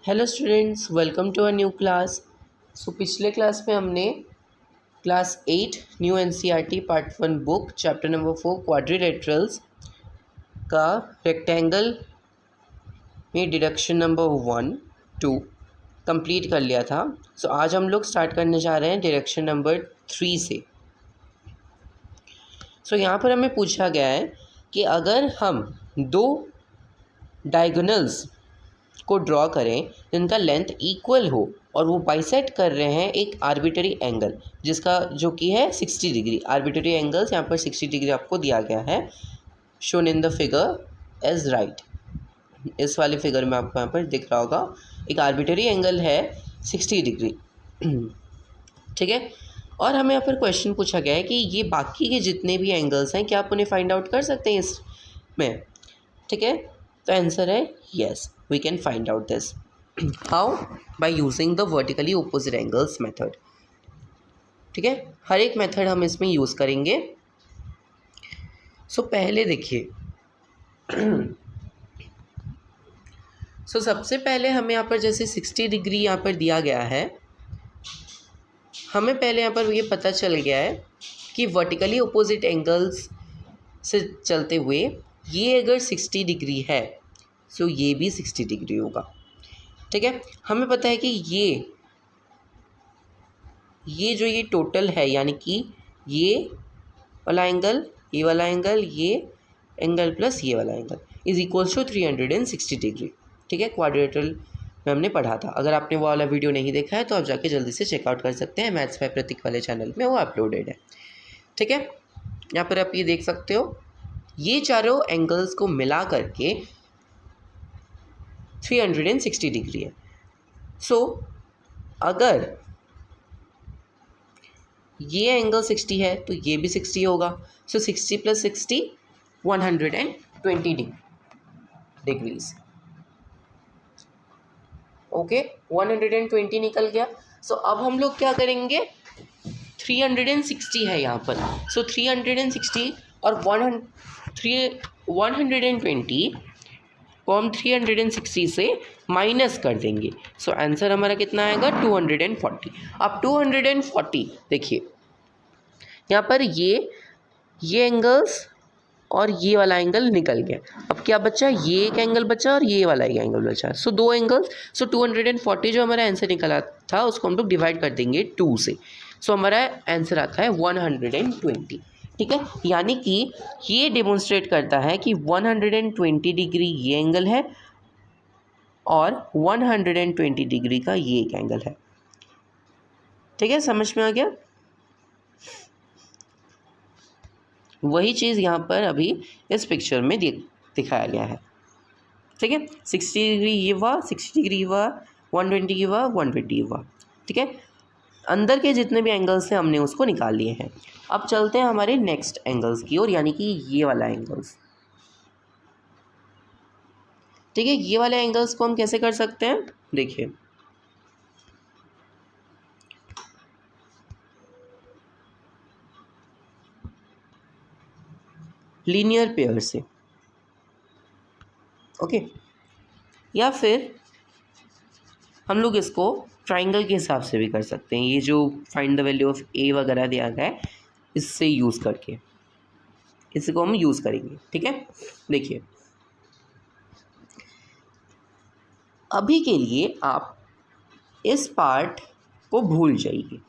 Hello students, welcome to a new class. पिछले class में हमने class 8 new NCERT part 1 book chapter number 4 quadrilaterals का rectangle में deduction number 1 2 complete कर लिया था। आज हम लोग स्टार्ट करने जा रहे हैं डिडक्शन नंबर 3 से। यहाँ पर हमें पूछा गया है कि अगर हम दो डायगोनल्स को ड्रॉ करें जिनका लेंथ इक्वल हो और वो बाइसेक्ट कर रहे हैं एक आर्बिटरी एंगल जिसका जो कि है 60 डिग्री। आर्बिटरी एंगल्स यहाँ पर 60 डिग्री आपको दिया गया है, shown in the figure as right. इस वाले फिगर में आपको यहाँ पर दिख रहा होगा एक आर्बिटरी एंगल है 60 डिग्री। ठीक है, और हमें यहाँ पर क्वेश्चन पूछा गया है कि ये बाकी के जितने भी एंगल्स हैं क्या आप उन्हें फाइंड आउट कर सकते हैं इसमें। ठीक है, तो आंसर है yes, we can find out this. How? By using the vertically opposite angles method. ठीक है, हर एक मेथड हम इसमें यूज़ करेंगे। पहले देखिए सबसे पहले हमें यहाँ पर जैसे 60 डिग्री यहाँ पर दिया गया है, हमें पहले यहाँ पर ये पता चल गया है कि वर्टिकली ऑपोजिट एंगल्स से चलते हुए ये अगर 60 डिग्री है ये भी 60 डिग्री होगा। ठीक है, हमें पता है कि ये जो ये टोटल है यानी कि ये वाला एंगल, ये वाला एंगल, ये एंगल प्लस ये वाला angle is equals to 360 degree. ठीक है, क्वाड्रिलेटरल में हमने पढ़ा था। अगर आपने वो वाला वीडियो नहीं देखा है तो आप जाके जल्दी से चेकआउट कर सकते हैं, मैथ्स बाय प्रतीक वाले चैनल में वो अपलोडेड है। ठीक है, यहाँ पर आप ये देख सकते हो ये चारों एंगल्स को मिला करके 360 डिग्री है। अगर ये एंगल 60 है तो ये भी 60 होगा। 60 प्लस 60 120 डिग्रीज। ओके, 120 निकल गया। अब हम लोग क्या करेंगे, 360 है यहाँ पर। 360 और 120 को हम 360 से माइनस कर देंगे। आंसर हमारा कितना आएगा 240। अब 240 देखिए यहाँ पर ये एंगल्स और ये वाला एंगल निकल गया। अब क्या बचा, ये एक एंगल बचा और ये वाला एक एंगल बचा। दो एंगल्स। 240 जो हमारा आंसर निकला था उसको हम लोग डिवाइड कर देंगे 2 से। हमारा आंसर आता है 120। ठीक है, यानी कि ये डेमोन्स्ट्रेट करता है कि 120 डिग्री ये एंगल है और 120 डिग्री का ये एक एंगल है। ठीक है, समझ में आ गया। वही चीज़ यहाँ पर अभी इस पिक्चर में दिखाया गया है। ठीक है, 60 डिग्री ये हुआ, 60 डिग्री हुआ, 120 की हुआ, 120 हुआ। ठीक है, अंदर के जितने भी एंगल्स हैं हमने उसको निकाल लिए हैं। अब चलते हैं हमारे नेक्स्ट एंगल्स की ओर, यानी कि ये वाला एंगल्स। ठीक है, ये वाले एंगल्स को हम कैसे कर सकते हैं, देखिए लीनियर पेयर से। ओके, या फिर हम लोग इसको ट्राइंगल के हिसाब से भी कर सकते हैं। ये जो फाइंड द वैल्यू ऑफ ए वगैरह दिया गया है इससे यूज़ करके इसको हम यूज़ करेंगे। ठीक है, देखिए अभी के लिए आप इस पार्ट को भूल जाइए।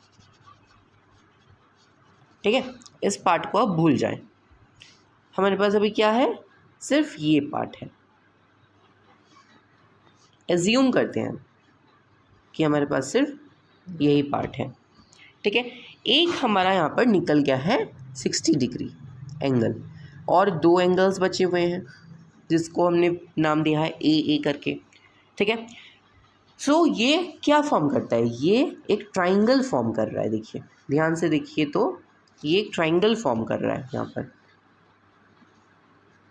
ठीक है, इस पार्ट को आप भूल जाएं। हमारे पास अभी क्या है, सिर्फ ये पार्ट है। एज्यूम करते हैं कि हमारे पास सिर्फ यही पार्ट है। ठीक है, एक हमारा यहाँ पर निकल गया है 60 डिग्री एंगल और दो एंगल्स बचे हुए हैं जिसको हमने नाम दिया है ए करके। ठीक है, ये क्या फॉर्म करता है, ये एक ट्राइंगल फॉर्म कर रहा है। देखिए ध्यान से देखिए तो ये एक ट्राइंगल फॉर्म कर रहा है यहाँ पर।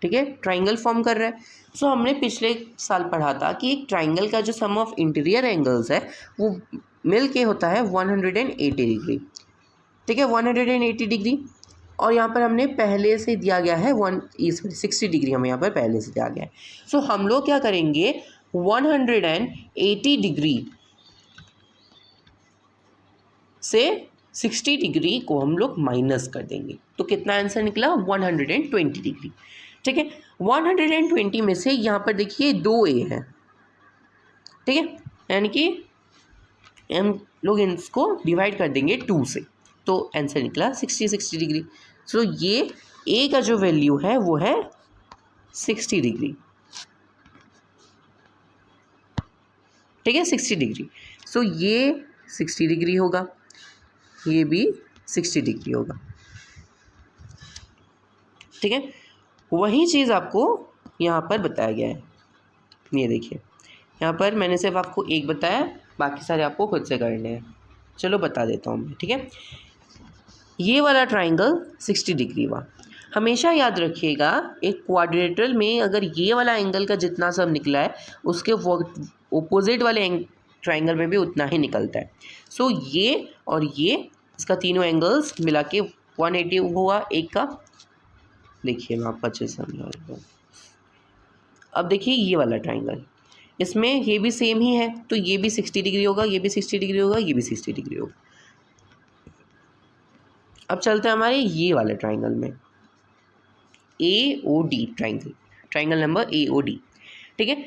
ठीक है, ट्राइंगल फॉर्म कर रहा है। हमने पिछले साल पढ़ा था कि एक ट्राइंगल का जो सम ऑफ इंटीरियर एंगल्स है वो मिल के होता है 180 डिग्री। ठीक है, 180 डिग्री। और यहाँ पर हमने पहले से दिया गया है 60 डिग्री हमें यहाँ पर पहले से दिया गया है। हम लोग क्या करेंगे, 180 डिग्री से 60 डिग्री को हम लोग माइनस कर देंगे, तो कितना आंसर निकला? 120 डिग्री। ठीक है, 120 में से यहाँ पर देखिए 2 ए है, ठीक है, यानी कि हम लोग इसको डिवाइड कर देंगे 2 से, तो आंसर निकला 60 डिग्री। सो ये ए का जो वैल्यू है वो है 60 डिग्री, ठीक है, 60 डिग्री। सो ये 60 डिग्री होगा, ये भी 60 डिग्री होगा, ठीक है। वही चीज़ आपको यहाँ पर बताया गया है, ये देखिए यहाँ पर मैंने सिर्फ आपको एक बताया, बाकी सारे आपको खुद से करने हैं। चलो बता देता हूँ मैं, ठीक है। ये वाला ट्राइंगल 60 डिग्री हुआ। हमेशा याद रखिएगा एक क्वाड्रिलेटरल में अगर ये वाला एंगल का जितना सब निकला है उसके ओपोजिट वाले ट्राइंगल में भी उतना ही निकलता है। सो ये और ये इसका तीनों एंगल्स मिला के 180 हुआ एक का। देखिए मैं आपको अच्छे से समझा रहा हूँ। अब देखिए ये वाला ट्राइंगल, इसमें ये भी सेम ही है, तो ये भी 60 डिग्री होगा, ये भी 60 डिग्री होगा, ये भी 60 डिग्री होगा। अब चलते हैं हमारे ये वाले ट्राइंगल में, AOD triangle, triangle number AOD, ठीक है।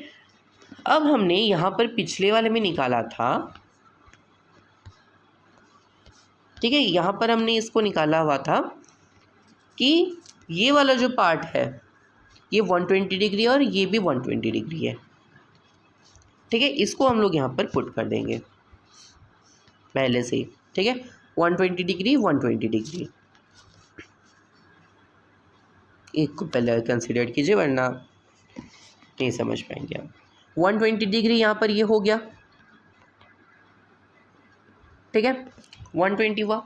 अब हमने यहाँ पर पिछले वाले में निकाला था, ठीक है, यहाँ पर हमने इसको निकाला हुआ था कि ये वाला जो पार्ट है ये 120 डिग्री और ये भी 120 डिग्री है, ठीक है। इसको हम लोग यहाँ पर पुट कर देंगे पहले से ही, ठीक है, 120 डिग्री 120 डिग्री, एक को पहले कंसिडर कीजिए वरना नहीं समझ पाएंगे आप। 120 डिग्री यहाँ पर ये हो गया, ठीक है, 120 हुआ,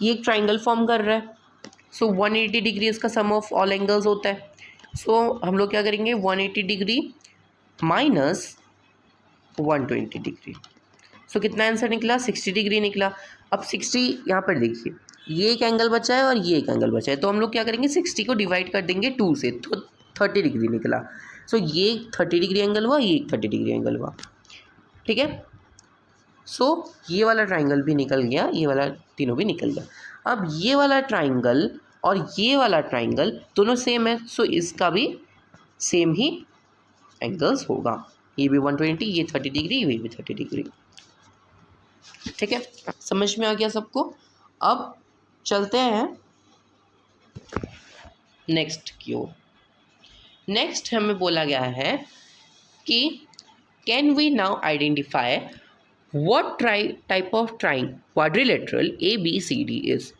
ये एक ट्राइंगल फॉर्म कर रहा है। सो 180 डिग्री इसका सम ऑफ ऑल एंगल्स होता है। सो हम लोग क्या करेंगे, 180 डिग्री माइनस 120 डिग्री, सो कितना आंसर निकला? 60 डिग्री निकला। अब 60 यहाँ पर देखिए, ये एक एंगल बचा है और ये एक एंगल बचा है, तो हम लोग क्या करेंगे, 60 को डिवाइड कर देंगे 2 से, तो 30 डिग्री निकला। सो ये 30 डिग्री एंगल हुआ, ये 30 डिग्री एंगल हुआ, ठीक है। सो ये वाला ट्राइंगल भी निकल गया, ये वाला तीनों भी निकल गया। अब ये वाला ट्राइंगल और ये वाला ट्राइंगल दोनों सेम है, सो इसका भी सेम ही एंगल्स होगा, ये भी 120, ये 30 डिग्री, ये भी 30 डिग्री, ठीक है। समझ में आ गया सबको? अब चलते हैं नेक्स्ट की ओर। नेक्स्ट हमें बोला गया है कि can we now identify what type of quadrilateral ABCD is.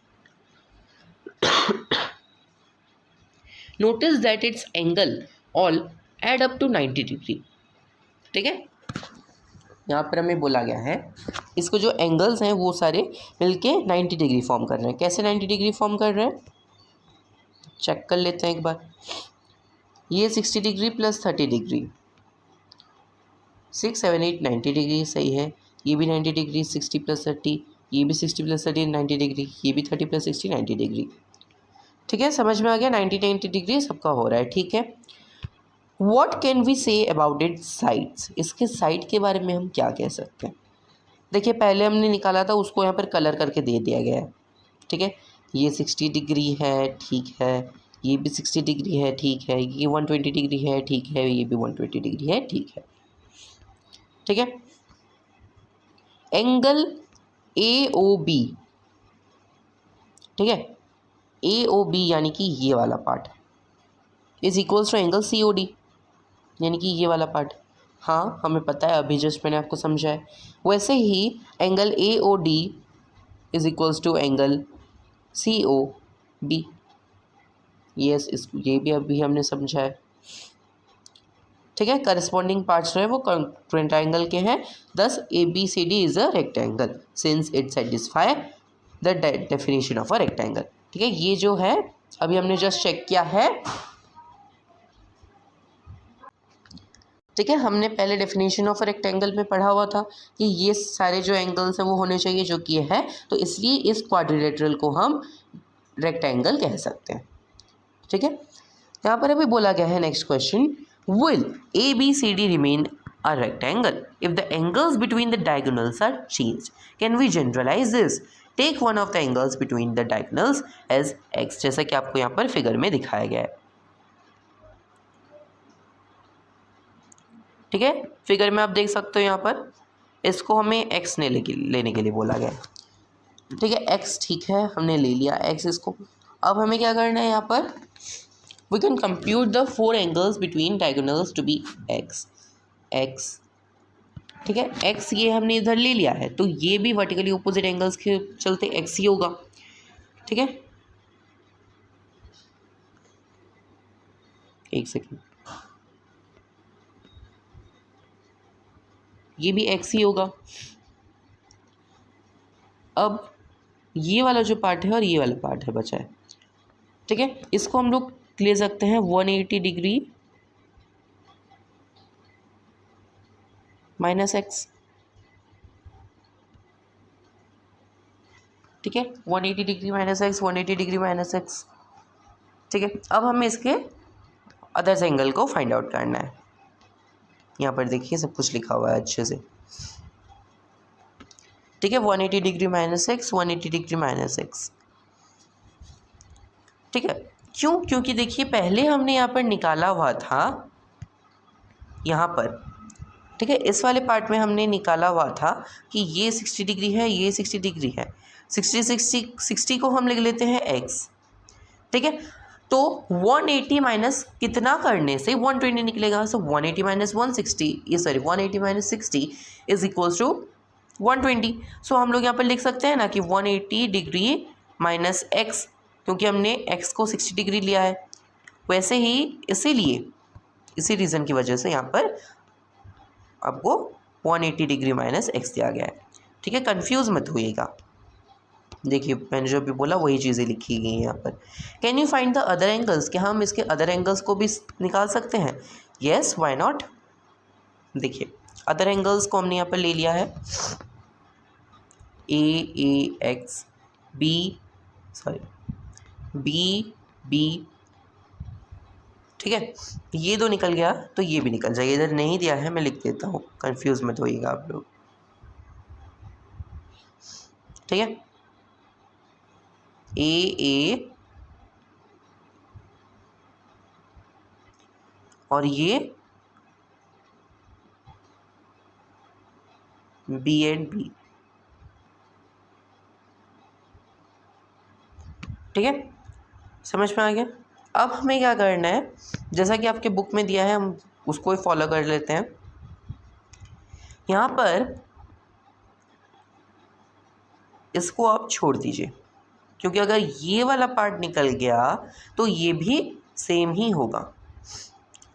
Notice that its angle all add up to 90 degree, ठीक है। यहाँ पर हमें बोला गया है इसको जो एंगल्स हैं वो सारे मिलके 90 डिग्री फॉर्म कर रहे हैं। कैसे 90 डिग्री फॉर्म कर रहे हैं चेक कर लेते हैं एक बार। ये 60 डिग्री प्लस 30 डिग्री, 6 7 8 90 डिग्री सही है। ये भी 90 डिग्री, 60 प्लस 30, ये भी 60 प्लस 30 90 डिग्री, ये भी 30 प्लस 60 90 डिग्री, ठीक है। समझ में आ गया, 90 डिग्री सबका हो रहा है, ठीक है। What can we say about its sides? इसके साइड के बारे में हम क्या कह सकते हैं? देखिए पहले हमने निकाला था, उसको यहाँ पर कलर करके दे दिया गया है, ठीक है। ये 60 डिग्री है, ठीक है, ये भी 60 डिग्री है, ठीक है, ये 120 डिग्री है, ठीक है, ये भी 120 डिग्री है, ठीक है, ठीक है। एंगल AOB, ठीक है, AOB यानी कि ये वाला part is equals to angle COD, यानी कि ये वाला पार्ट। हाँ हमें पता है, अभी जस्ट मैंने आपको समझाया। वैसे ही angle AOD is equals to angle COB, yes ये भी अभी हमने समझा है, ठीक है। करस्पॉन्डिंग पार्ट्स जो है वो ट्रायंगल के हैं, thus ABCD is a rectangle since it satisfy the definition of a rectangle, ठीक है। ये जो है अभी हमने जस्ट चेक किया है, ठीक है। हमने पहले डेफिनेशन ऑफ रेक्टेंगल में पढ़ा हुआ था कि ये सारे जो एंगल्स हैं वो होने चाहिए जो कि है, तो इसलिए इस क्वाड्रिलेटरल को हम रेक्टेंगल कह सकते हैं, ठीक है। यहाँ पर अभी बोला गया है next question, will ABCD remain a rectangle if the angles between the diagonals are changed. Can we generalize this? Take one of the angles between the diagonals as x, जैसा कि आपको यहाँ पर फिगर में दिखाया गया है। ठीक है, फिगर में आप देख सकते हो यहाँ पर इसको हमें x ने लेने के लिए बोला गया। ठीक है, x ठीक है, हमने ले लिया x इसको। अब हमें क्या करना है यहाँ पर, we can compute the 4 angles between diagonals to be x। ठीक है, x ये हमने इधर ले लिया है तो ये भी वर्टिकली ऑपोजिट एंगल्स के चलते x ही होगा। ठीक है, एक सेकेंड, ये भी x ही होगा। अब ये वाला जो पार्ट है और ये वाला पार्ट है बचा है। ठीक है, इसको हम लोग ले सकते हैं 180 डिग्री माइनस एक्स। ठीक है, 180 degree minus x, 180 degree minus x. ठीक है, अब हमें इसके अदर्स एंगल को फाइंड आउट करना है। यहाँ पर देखिए सब कुछ लिखा हुआ है अच्छे से। ठीक है, 180 degree minus x, 180 degree minus x. ठीक है, क्यों? क्योंकि देखिए पहले हमने यहाँ पर निकाला हुआ था यहाँ पर। ठीक है, इस वाले पार्ट में हमने निकाला हुआ था कि ये 60 डिग्री है, ये 60 डिग्री है। 60 को हम लिख लेते हैं x। ठीक है, तो 180 माइनस कितना करने से 120 निकलेगा। सो 180 माइनस 160, ये sorry 180 minus 60 is equals to 120। So हम लोग यहाँ पर लिख सकते हैं ना कि 180 डिग्री माइनस x, क्योंकि हमने x को 60 डिग्री लिया है। वैसे ही इसीलिए इसी रीज़न की वजह से यहाँ पर आपको 180 डिग्री माइनस एक्स दिया गया है। ठीक है, कंफ्यूज मत होइएगा। देखिए मैंने जो भी बोला वही चीज़ें लिखी गई हैं यहाँ पर। Can you find the other angles, क्या हम इसके अदर एंगल्स को भी निकाल सकते हैं? Yes, why not. देखिए अदर एंगल्स को हमने यहाँ पर ले लिया है ए एक्स, बी। ठीक है, ये दो निकल गया तो ये भी निकल जाएगा। इधर नहीं दिया है, मैं लिख देता हूँ, कंफ्यूज मत होइएगा आप लोग। ठीक है, ए और ये बी एंड बी। ठीक है, समझ में आ गया। अब हमें क्या करना है, जैसा कि आपके बुक में दिया है हम उसको ही फॉलो कर लेते हैं। यहाँ पर इसको आप छोड़ दीजिए, क्योंकि अगर ये वाला पार्ट निकल गया तो ये भी सेम ही होगा।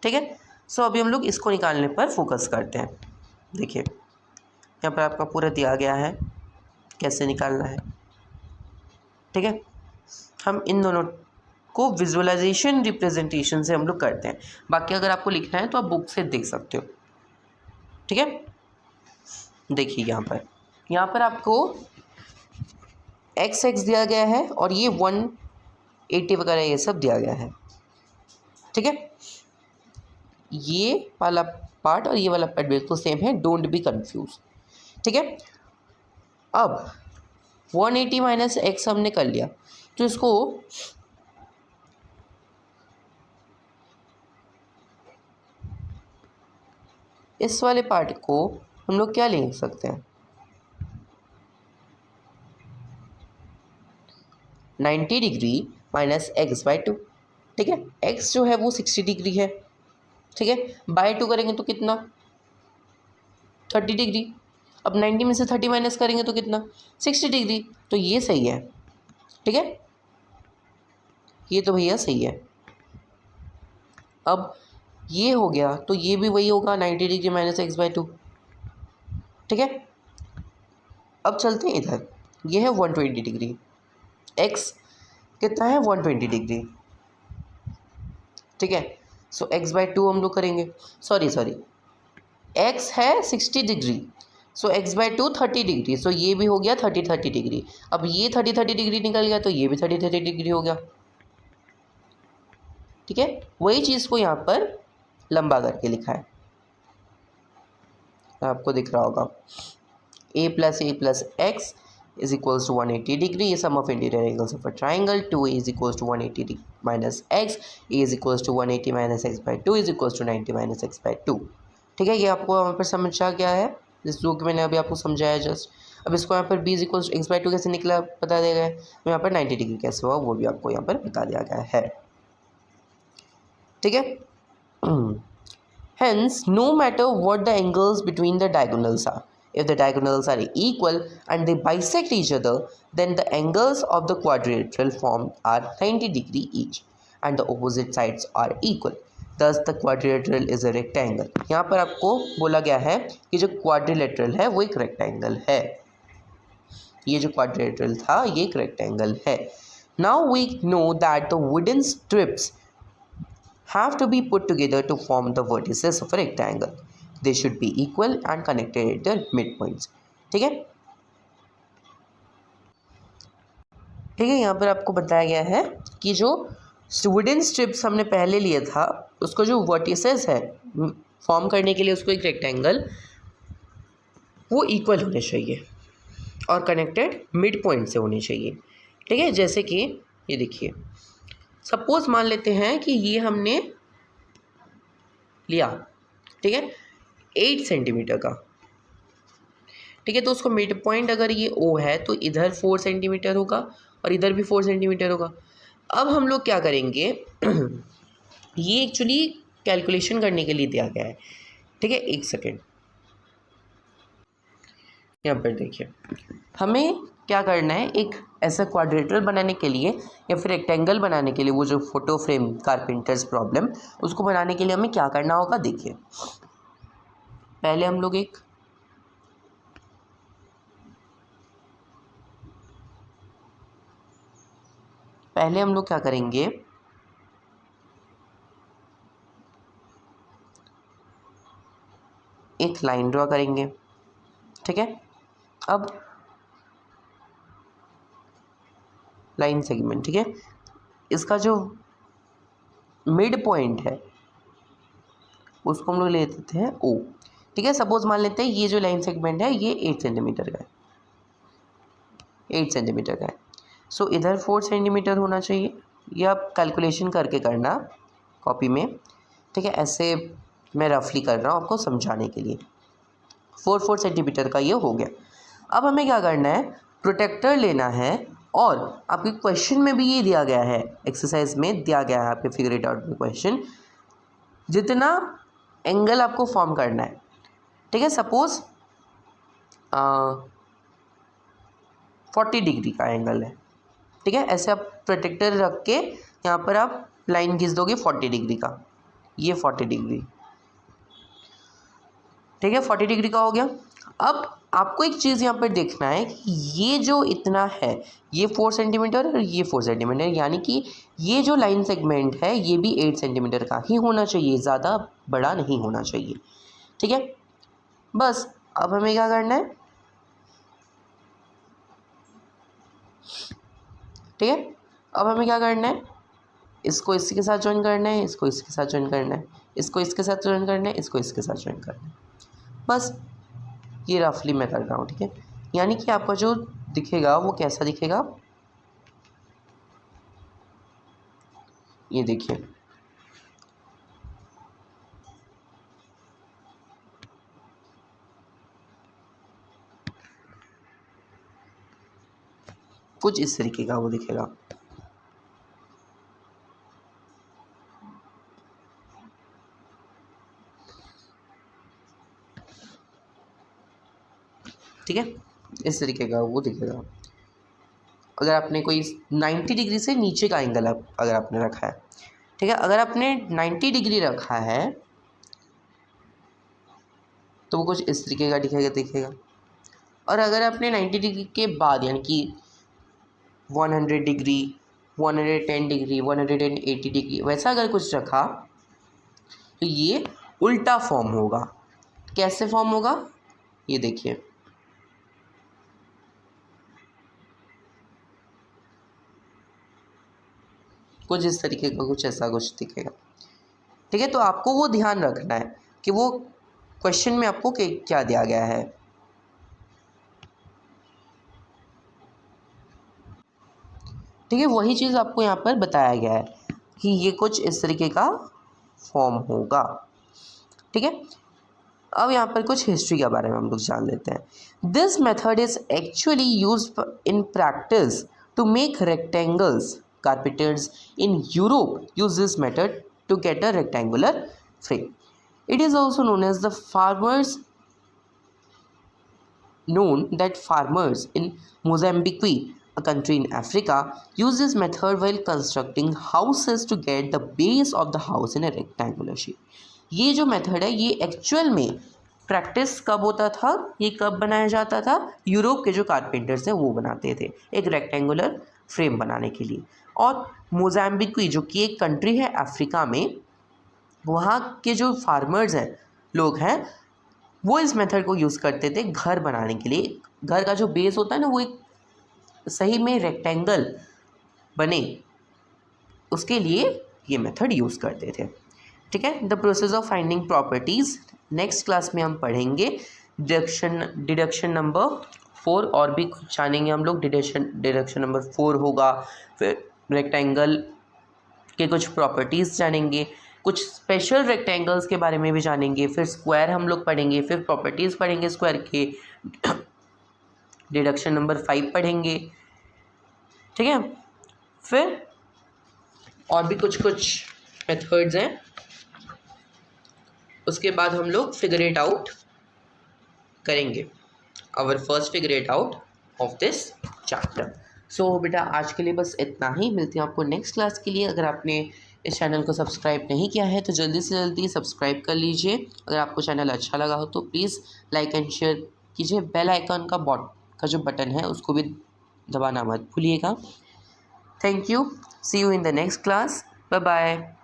ठीक है, सो अभी हम लोग इसको निकालने पर फोकस करते हैं। देखिए यहाँ पर आपका पूरा दिया गया है कैसे निकालना है। ठीक है, हम इन दोनों को विजुअलाइजेशन रिप्रेजेंटेशन से हम लोग करते हैं। बाकी अगर आपको लिखना है तो आप बुक से देख सकते हो। ठीक है, देखिए यहाँ पर आपको एक्स दिया गया है और ये 180 वगैरह ये सब दिया गया है। ठीक है, ये वाला पार्ट और ये वाला पार्ट बिल्कुल सेम है, डोंट बी कंफ्यूज। ठीक है, अब 180 माइनस एक्स हमने कर लिया तो इसको इस वाले पार्ट को हम लोग क्या लिख सकते हैं, 90 डिग्री माइनस एक्स बाई 2। ठीक है, एक्स जो है वो 60 डिग्री है। ठीक है, बाई 2 करेंगे तो कितना, 30 डिग्री। अब 90 में से 30 माइनस करेंगे तो कितना, 60 डिग्री। तो ये सही है। ठीक है, ये तो भैया सही है। अब ये हो गया तो ये भी वही होगा, 90 डिग्री माइनस एक्स बाई 2। ठीक है, अब चलते हैं इधर, ये है 120 डिग्री, एक्स कितना है 120 डिग्री। ठीक है, सो एक्स बाई 2 हम लोग करेंगे, सॉरी एक्स है 60 degree, so x by 2 30 degree. So ये भी हो गया 30 डिग्री। अब ये 30 डिग्री निकल गया तो ये भी 30 डिग्री हो गया। ठीक है, वही चीज़ को यहाँ पर लंबा करके लिखा है। आपको दिख रहा होगा a plus x is equals to 180 degree is sum of interior angles of a triangle. 2a is equals to 180 minus x, a is equals to 180 minus x by 2 is equals to 90 minus x by 2. ठीक है, ये आपको यहाँ पर समझ आ गया है जिस जो कि मैंने अभी आपको समझाया जस्ट. अब इसको यहाँ पर b is equals to x by 2 कैसे निकला बता दिया गया है, तो यहाँ पर 90 डिग्री कैसे हुआ वो भी आपको यहाँ पर बता दिया गया है. ठीक है. Hence, no matter what the angles between the diagonals are, if the diagonals are equal and they bisect each other, then the angles of the quadrilateral form are 90 degree each and the opposite sides are equal. Thus, the quadrilateral is a rectangle. यहाँ पर आपको बोला गया है कि जो quadrilateral है वो एक rectangle है. ये जो quadrilateral था ये एक rectangle है. Now we know that the wooden strips have to be put together to form the vertices of a rectangle. They should be equal and connected at their midpoints. ठीक है. ठीक है, यहाँ पर आपको बताया गया है कि जो वुडन स्ट्रिप्स हमने पहले लिया था उसको जो वर्टिसेस है फॉर्म करने के लिए उसको एक रेक्टेंगल वो इक्वल होने चाहिए और कनेक्टेड मिड पॉइंट से होने चाहिए. ठीक है, जैसे कि ये देखिए, सपोज मान लेते हैं कि ये हमने लिया, ठीक है, 8 सेंटीमीटर का. ठीक है, तो उसको मिड पॉइंट अगर ये O है तो इधर 4 सेंटीमीटर होगा और इधर भी 4 सेंटीमीटर होगा. अब हम लोग क्या करेंगे ये एक्चुअली कैलकुलेशन करने के लिए दिया गया है. ठीक है, एक सेकेंड, यहाँ पर देखिए हमें क्या करना है, एक ऐसा क्वाड्रेटरल बनाने के लिए या फिर रेक्टेंगल बनाने के लिए, वो जो फोटो फ्रेम कारपेंटर्स प्रॉब्लम उसको बनाने के लिए हमें क्या करना होगा. देखिए पहले हम लोग क्या करेंगे, एक लाइन ड्रॉ करेंगे. ठीक है, अब लाइन सेगमेंट, ठीक है, इसका जो मिड पॉइंट है उसको हम लोग ले लेते हैं O. ठीक है, सपोज मान लेते हैं ये जो लाइन सेगमेंट है ये 8 सेंटीमीटर का है, 8 सेंटीमीटर का है. सो इधर 4 सेंटीमीटर होना चाहिए. ये आप कैलकुलेशन करके करना कॉपी में. ठीक है, ऐसे मैं रफली कर रहा हूँ आपको समझाने के लिए. 4 सेंटीमीटर का ये हो गया. अब हमें क्या करना है, प्रोटेक्टर लेना है और आपके क्वेश्चन में भी ये दिया गया है, एक्सरसाइज में दिया गया है आपके फिगर इट आउट में क्वेश्चन, जितना एंगल आपको फॉर्म करना है. ठीक है, सपोज 40 डिग्री का एंगल है. ठीक है, ऐसे आप प्रोटेक्टर रख के यहाँ पर आप लाइन खींच दोगे 40 डिग्री का, ये 40 डिग्री. ठीक है, 40 डिग्री का हो गया. अब आपको एक चीज़ यहाँ पर देखना है कि ये जो इतना है ये 4 सेंटीमीटर और ये 4 सेंटीमीटर, यानी कि ये जो लाइन सेगमेंट है ये भी 8 सेंटीमीटर का ही होना चाहिए, ज़्यादा बड़ा नहीं होना चाहिए. ठीक है, बस अब हमें क्या करना है, ठीक है, अब हमें क्या करना है, इसको इसके साथ ज्वाइन करना है, इसको इसके साथ ज्वाइन करना है, इसको इसके साथ ज्वाइन करना है, इसको इसके साथ ज्वाइन करना है. बस ये रफली मैं कर रहा हूँ. ठीक है, यानी कि आपका जो दिखेगा वो कैसा दिखेगा, ये देखिए कुछ इस तरीके का वो दिखेगा. ठीक है, इस तरीके का वो दिखेगा. अगर आपने कोई 90 डिग्री से नीचे का एंगल अगर आपने रखा है, ठीक है, अगर आपने 90 डिग्री रखा है तो वो कुछ इस तरीके का दिखेगा. और अगर आपने 90 डिग्री के बाद यानी कि 100 डिग्री, 110 डिग्री, 180 डिग्री वैसा अगर कुछ रखा तो ये उल्टा फॉर्म होगा. कैसे फॉर्म होगा, ये देखिए, कुछ इस तरीके का कुछ ऐसा कुछ दिखेगा. ठीक है, तो आपको वो ध्यान रखना है कि वो क्वेश्चन में आपको क्या दिया गया है। ठीक है, वही चीज़ आपको यहाँ पर बताया गया है कि ये कुछ इस तरीके का फॉर्म होगा। ठीक है, अब यहाँ पर कुछ हिस्ट्री के बारे में हम लोग जान लेते हैं। This method is actually used in practice to make rectangles. Carpenters in Europe use this method to get a rectangular frame. It is also known as the farmers known that farmers in Mozambique, a country in Africa, use this method while constructing houses to get the base of the house in a rectangular shape. ये जो method है ये actual में practice कब होता था, ये कब बनाया जाता था, यूरोप के जो कारपेंटर्स हैं वो बनाते थे एक रेक्टेंगुलर फ्रेम बनाने के लिए। और मोजाम्बिक जो कि एक कंट्री है अफ्रीका में, वहाँ के जो फार्मर्स हैं, लोग हैं, वो इस मेथड को यूज़ करते थे घर बनाने के लिए। घर का जो बेस होता है ना, वो एक सही में रेक्टेंगल बने, उसके लिए ये मेथड यूज़ करते थे। ठीक है, the process of finding properties next class में हम पढ़ेंगे। डिडक्शन नंबर 4 और भी कुछ जानेंगे हम लोग। डिडक्शन नंबर 4 होगा, फिर रेक्टेंगल के कुछ प्रॉपर्टीज़ जानेंगे, कुछ स्पेशल रेक्टेंगल्स के बारे में भी जानेंगे, फिर स्क्वायर हम लोग पढ़ेंगे, फिर प्रॉपर्टीज़ पढ़ेंगे स्क्वायर के, डिडक्शन नंबर 5 पढ़ेंगे। ठीक है, फिर और भी कुछ मेथड्स हैं, उसके बाद हम लोग फिगर इट आउट करेंगे, our first figure it out of this chapter. So बेटा आज के लिए बस इतना ही, मिलते हैं आपको नेक्स्ट क्लास के लिए। अगर आपने इस चैनल को सब्सक्राइब नहीं किया है तो जल्दी से जल्दी सब्सक्राइब कर लीजिए। अगर आपको चैनल अच्छा लगा हो तो प्लीज़ लाइक एंड शेयर कीजिए। बेल आइकन का जो बटन है उसको भी दबाना मत भूलिएगा। Thank you, see you in the next class, bye bye.